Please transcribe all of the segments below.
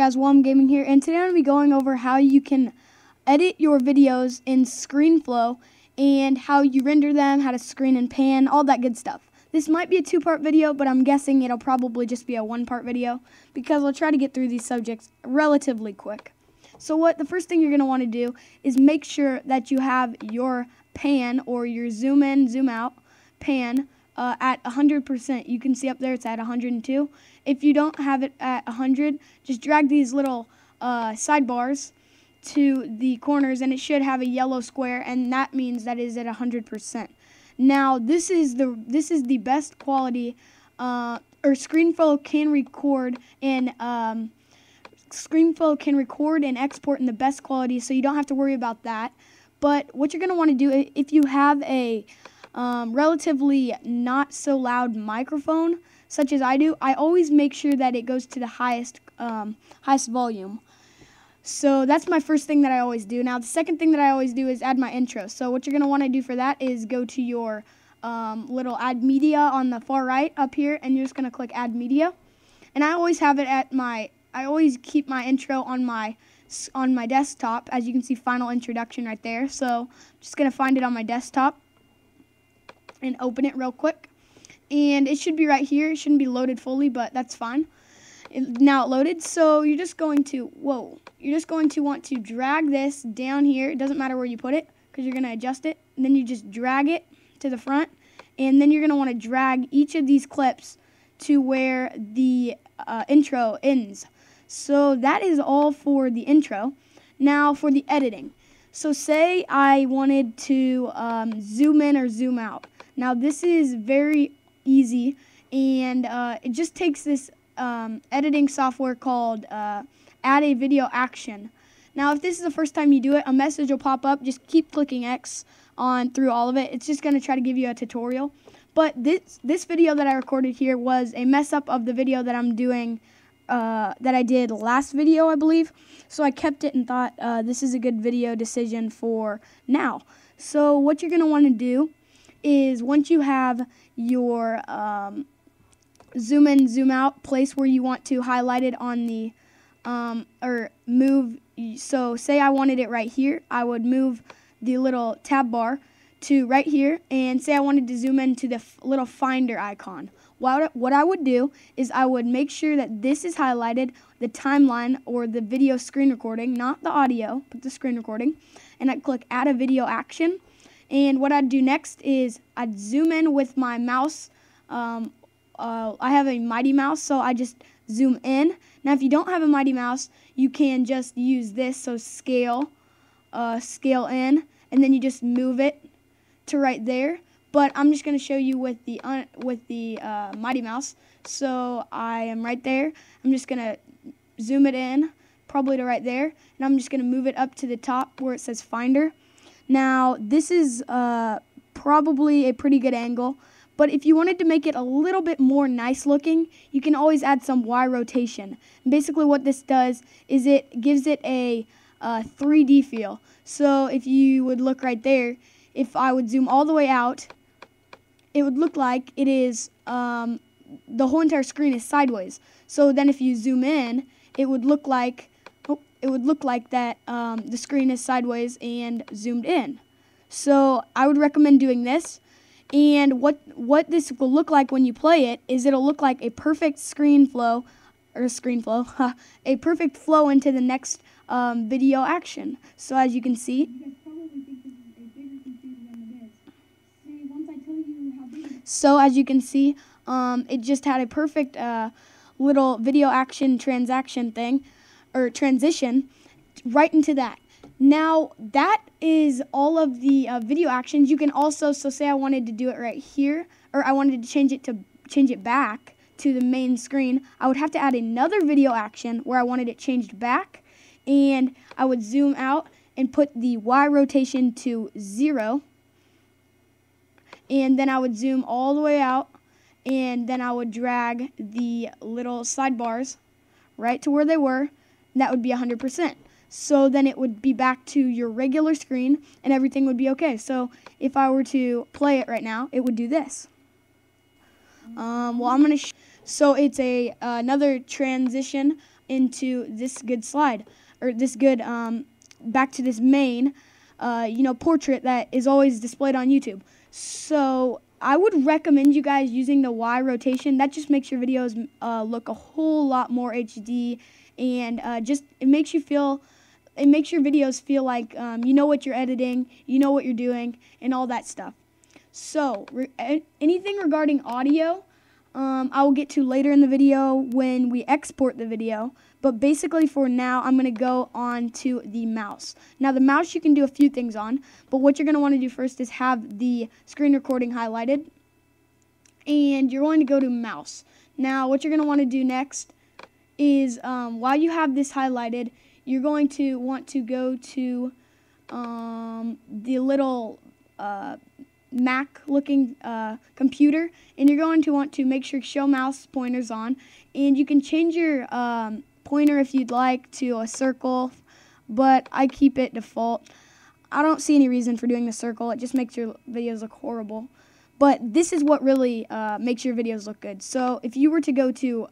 guys, Willem Gaming here, and today I'm going to be going over how you can edit your videos in ScreenFlow and how you render them, how to screen and pan, all that good stuff. This might be a two-part video, but I'm guessing it'll probably just be a one-part video because I'll try to get through these subjects relatively quick. So the first thing you're going to want to do is make sure that you have your pan or your zoom in, zoom out pan at 100%. You can see up there it's at 102. If you don't have it at 100, just drag these little sidebars to the corners and it should have a yellow square, and that means that is at 100%. Now this is the best quality, or ScreenFlow can record and ScreenFlow can record and export in the best quality, so you don't have to worry about that. But what you're going to want to do, if you have a relatively not so loud microphone, such as I do, I always make sure that it goes to the highest volume. So that's my first thing that I always do. Now the second thing that I always do is add my intro. So what you're going to want to do for that is go to your little add media on the far right up here, and you're just going to click add media. And I always have it at I always keep my intro on my desktop. As you can see, final introduction right there. So I'm just going to find it on my desktop and open it real quick. And it should be right here. It shouldn't be loaded fully, but that's fine. Now it loaded, so you're just going to want to drag this down here. It doesn't matter where you put it because you're going to adjust it. And then you just drag it to the front, and then you're going to want to drag each of these clips to where the intro ends. So that is all for the intro. Now for the editing. So say I wanted to zoom in or zoom out. Now this is very easy, and it just takes this editing software called Add a Video Action. Now if this is the first time you do it, a message will pop up. Just keep clicking X on through all of it. It's just going to try to give you a tutorial. But this video that I recorded here was a mess up of the video that I'm doing, that I did last video, I believe. So I kept it and thought this is a good video decision for now. So what you're going to want to do is, once you have your zoom in, zoom out place where you want to highlight it on the or move. So say I wanted it right here, I would move the little tab bar to right here, and say I wanted to zoom into the little finder icon. What I would do is I would make sure that this is highlighted, the timeline or the video screen recording, not the audio, but the screen recording, and I'd click add a video action. And what I'd do next is I'd zoom in with my mouse. I have a Mighty Mouse, so I just zoom in. Now if you don't have a Mighty Mouse, you can just use this, so scale in, and then you just move it to right there. But I'm just going to show you with the Mighty Mouse. So I am right there. I'm just going to zoom it in, probably to right there, and I'm just going to move it up to the top where it says Finder. Now this is probably a pretty good angle, but if you wanted to make it a little bit more nice looking, you can always add some Y rotation. And basically what this does is it gives it a 3D feel. So if you would look right there, if I would zoom all the way out, it would look like it is the whole entire screen is sideways. So then if you zoom in, it would look like that the screen is sideways and zoomed in. So I would recommend doing this. And what this will look like when you play it is it'll look like a perfect ScreenFlow, a perfect flow into the next video action. So as you can see, it just had a perfect little video action transition right into that. Now that is all of the video actions. You can also, so say I wanted to do it right here, or I wanted to change it back to the main screen, I would have to add another video action where I wanted it changed back, and I would zoom out and put the Y rotation to 0, and then I would zoom all the way out, and then I would drag the little sidebars right to where they were, and that would be 100%. So then it would be back to your regular screen and everything would be okay. So if I were to play it right now, it would do this. Well, I'm going to So it's another transition into this good slide, or this good, back to this main, portrait that is always displayed on YouTube. So I would recommend you guys using the Y rotation. That just makes your videos look a whole lot more HD, and it makes your videos feel like you know what you're editing, you know what you're doing, and all that stuff. So anything regarding audio, I will get to later in the video when we export the video. But basically for now, I'm going to go on to the mouse. Now the mouse you can do a few things on, but what you're going to want to do first is have the screen recording highlighted. And you're going to go to mouse. Now what you're going to want to do next is, while you have this highlighted, you're going to want to go to the little Mac looking computer, and you're going to want to make sure show mouse pointers on, and you can change your pointer if you'd like to a circle, but I keep it default. I don't see any reason for doing the circle. It just makes your videos look horrible, but this is what really makes your videos look good. So if you were to go to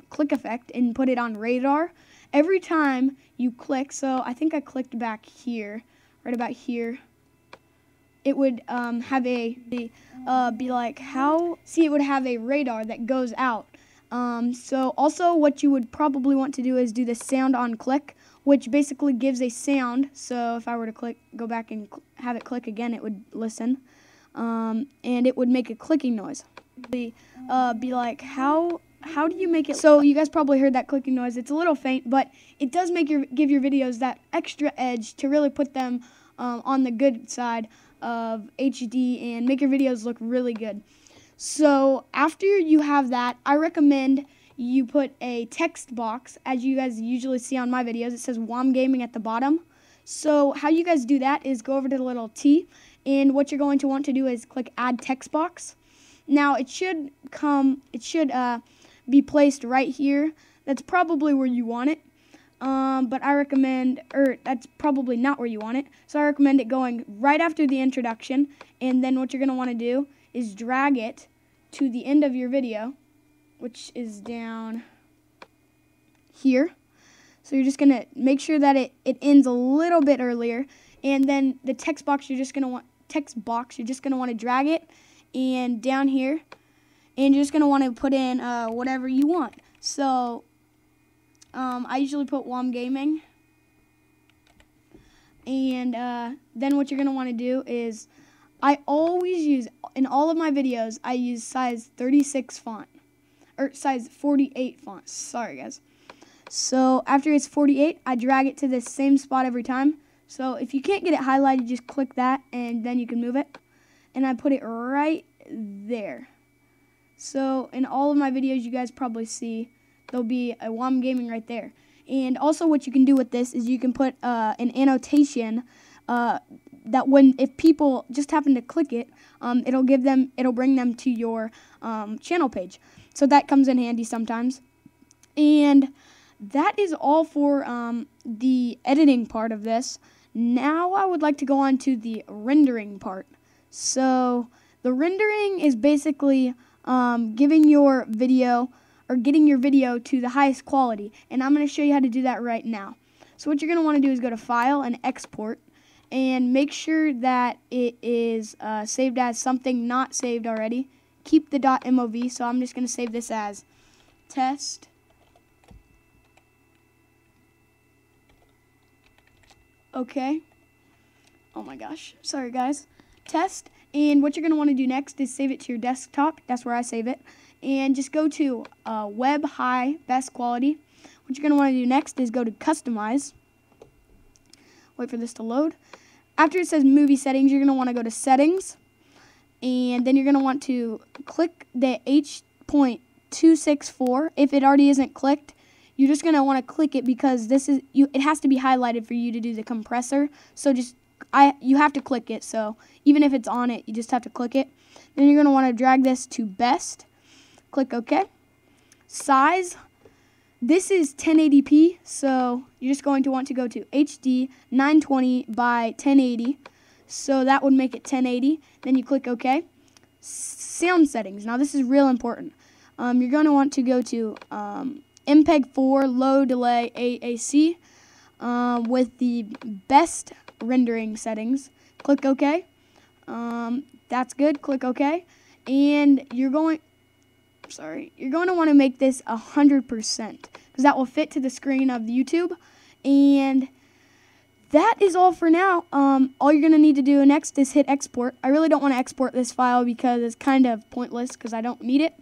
click effect and put it on radar, every time you click, so I think I clicked back here, right about here, it would have it would have a radar that goes out. So also what you would probably want to do is do the sound on click, which basically gives a sound. So if I were to go back and have it click again, it would listen, and it would make a clicking noise. How do you make it? So you guys probably heard that clicking noise. It's a little faint, but it does give your videos that extra edge to really put them on the good side of HD and make your videos look really good. So after you have that, I recommend you put a text box, as you guys usually see on my videos. It says WOM Gaming at the bottom. So how you guys do that is go over to the little T, and what you're going to want to do is click Add Text Box. Now it should be placed right here. That's probably where you want it. But I recommend, that's probably not where you want it. So I recommend it going right after the introduction, and then what you're going to want to do is drag it to the end of your video, which is down here. So you're just going to make sure that it ends a little bit earlier, and then the text box you're just going to want to drag it and down here, and you're just going to want to put in whatever you want. So I usually put WOM Gaming, and then what you're going to want to do is, I always use, in all of my videos, I use size 36 font, or size 48 font, sorry guys. So after it's 48, I drag it to the same spot every time. So if you can't get it highlighted, just click that, and then you can move it. And I put it right there. So in all of my videos, you guys probably see there'll be a WOM Gaming right there. And also what you can do with this is you can put an annotation that if people just happen to click it, it'll bring them to your channel page. So that comes in handy sometimes. And that is all for the editing part of this. Now I would like to go on to the rendering part. So the rendering is basically getting your video to the highest quality, and I'm going to show you how to do that right now. So what you're going to want to do is go to File and Export, and make sure that it is saved as something not saved already. Keep the .mov, so I'm just going to save this as test. Okay. Oh my gosh. Sorry guys. Test. And what you're going to want to do next is save it to your desktop. That's where I save it. And just go to Web High Best Quality. What you're going to want to do next is go to Customize. Wait for this to load. After it says Movie Settings, you're going to want to go to Settings. And then you're going to want to click the H.264. If it already isn't clicked, you're just going to want to click it because it has to be highlighted for you to do the compressor. So you have to click it. So even if it's on it, you just have to click it. Then you're going to want to drag this to Best. Click OK. Size. This is 1080p, so you're just going to want to go to HD 920 by 1080. So that would make it 1080. Then you click OK. Sound settings. Now this is real important. You're going to want to go to MPEG-4 low delay AAC with the best rendering settings. Click OK. That's good. Click OK. And you're going to want to make this 100% because that will fit to the screen of YouTube. And that is all for now. All you're going to need to do next is hit export. I really don't want to export this file because it's kind of pointless because I don't need it.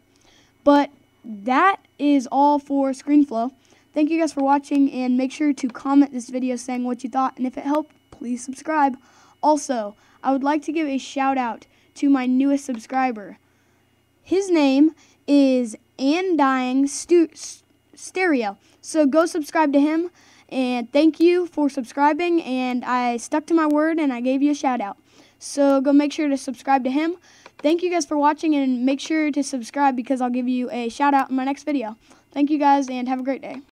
But that is all for ScreenFlow. Thank you guys for watching, and make sure to comment this video saying what you thought, and if it helped, please subscribe. Also, I would like to give a shout out to my newest subscriber. His name is Andying Stereo. So go subscribe to him, and thank you for subscribing, and I stuck to my word and I gave you a shout out. So go make sure to subscribe to him. Thank you guys for watching, and make sure to subscribe because I'll give you a shout out in my next video. Thank you guys, and have a great day.